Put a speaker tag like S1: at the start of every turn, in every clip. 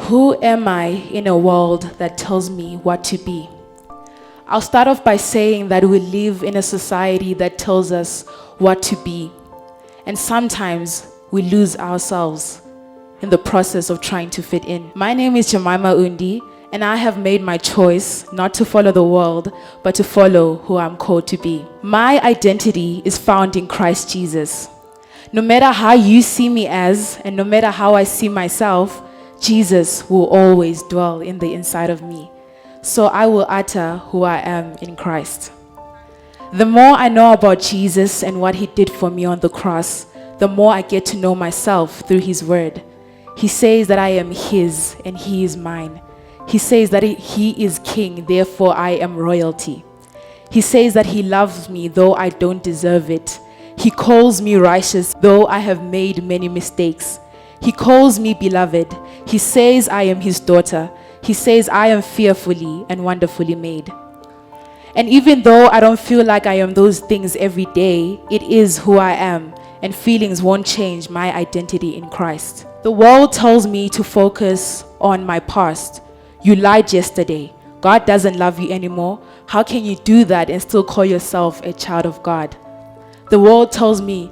S1: Who am I in a world that tells me what to be? I'll start off by saying that we live in a society that tells us what to be. And sometimes we lose ourselves in the process of trying to fit in. My name is Jemima Undi, and I have made my choice not to follow the world, but to follow who I'm called to be. My identity is found in Christ Jesus. No matter how you see me as, and no matter how I see myself, Jesus will always dwell in the inside of me. So I will utter who I am in Christ. The more I know about Jesus and what he did for me on the cross, the more I get to know myself through his word. He says that I am his and he is mine. He says that he is king, therefore I am royalty. He says that he loves me though I don't deserve it. He calls me righteous though I have made many mistakes. He calls me beloved. He says I am his daughter. He says I am fearfully and wonderfully made. And even though I don't feel like I am those things every day, it is who I am, and feelings won't change my identity in Christ. The world tells me to focus on my past. You lied yesterday. God doesn't love you anymore. How can you do that and still call yourself a child of God? The world tells me,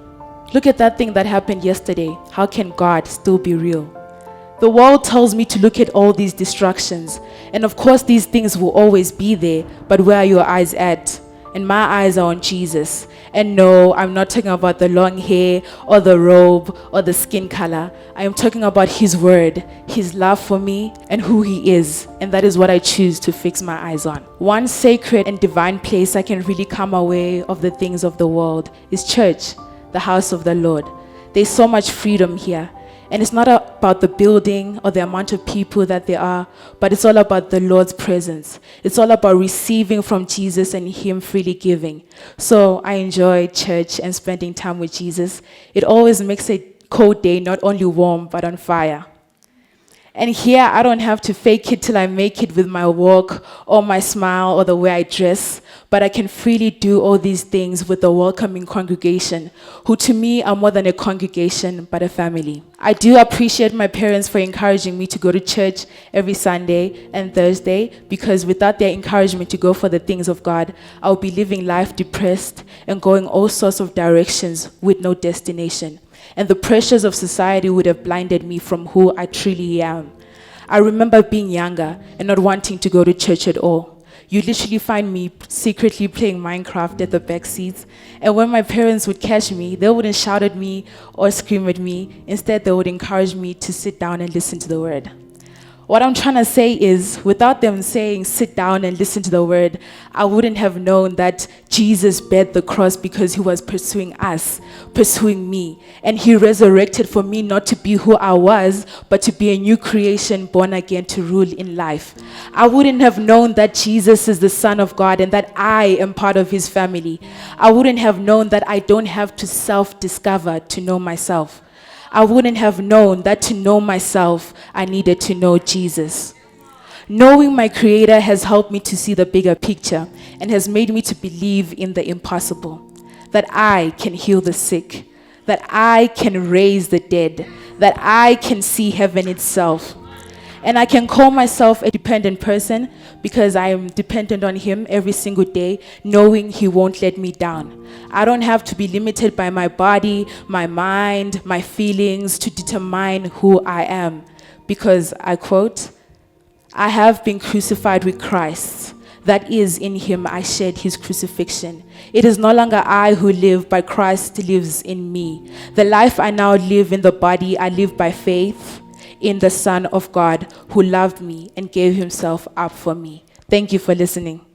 S1: look at that thing that happened yesterday. How can God still be real? The world tells me to look at all these distractions. And of course, these things will always be there, but where are your eyes at? And my eyes are on Jesus. And no, I'm not talking about the long hair or the robe or the skin color. I am talking about his word, his love for me, and who he is. And that is what I choose to fix my eyes on. One sacred and divine place I can really come away of the things of the world is church, the house of the Lord. There's so much freedom here. And it's not about the building or the amount of people that there are, but it's all about the Lord's presence. It's all about receiving from Jesus and him freely giving. So I enjoy church and spending time with Jesus. It always makes a cold day not only warm, but on fire. And here, I don't have to fake it till I make it with my walk or my smile or the way I dress, but I can freely do all these things with the welcoming congregation, who to me are more than a congregation, but a family. I do appreciate my parents for encouraging me to go to church every Sunday and Thursday, because without their encouragement to go for the things of God, I would be living life depressed and going all sorts of directions with no destination. And the pressures of society would have blinded me from who I truly am. I remember being younger and not wanting to go to church at all. You literally find me secretly playing Minecraft at the back seats. And when my parents would catch me, they wouldn't shout at me or scream at me. Instead, they would encourage me to sit down and listen to the word. What I'm trying to say is, without them saying, sit down and listen to the word, I wouldn't have known that Jesus bared the cross because he was pursuing us, pursuing me. And he resurrected for me not to be who I was, but to be a new creation born again to rule in life. I wouldn't have known that Jesus is the Son of God and that I am part of his family. I wouldn't have known that I don't have to self-discover to know myself. I wouldn't have known that to know myself, I needed to know Jesus. Knowing my Creator has helped me to see the bigger picture and has made me to believe in the impossible. That I can heal the sick, that I can raise the dead, that I can see heaven itself. And I can call myself a dependent person because I am dependent on him every single day, knowing he won't let me down. I don't have to be limited by my body, my mind, my feelings to determine who I am. Because, I quote, I have been crucified with Christ. That is, in him I shared his crucifixion. It is no longer I who live, but Christ lives in me. The life I now live in the body, I live by faith in the Son of God who loved me and gave himself up for me. Thank you for listening.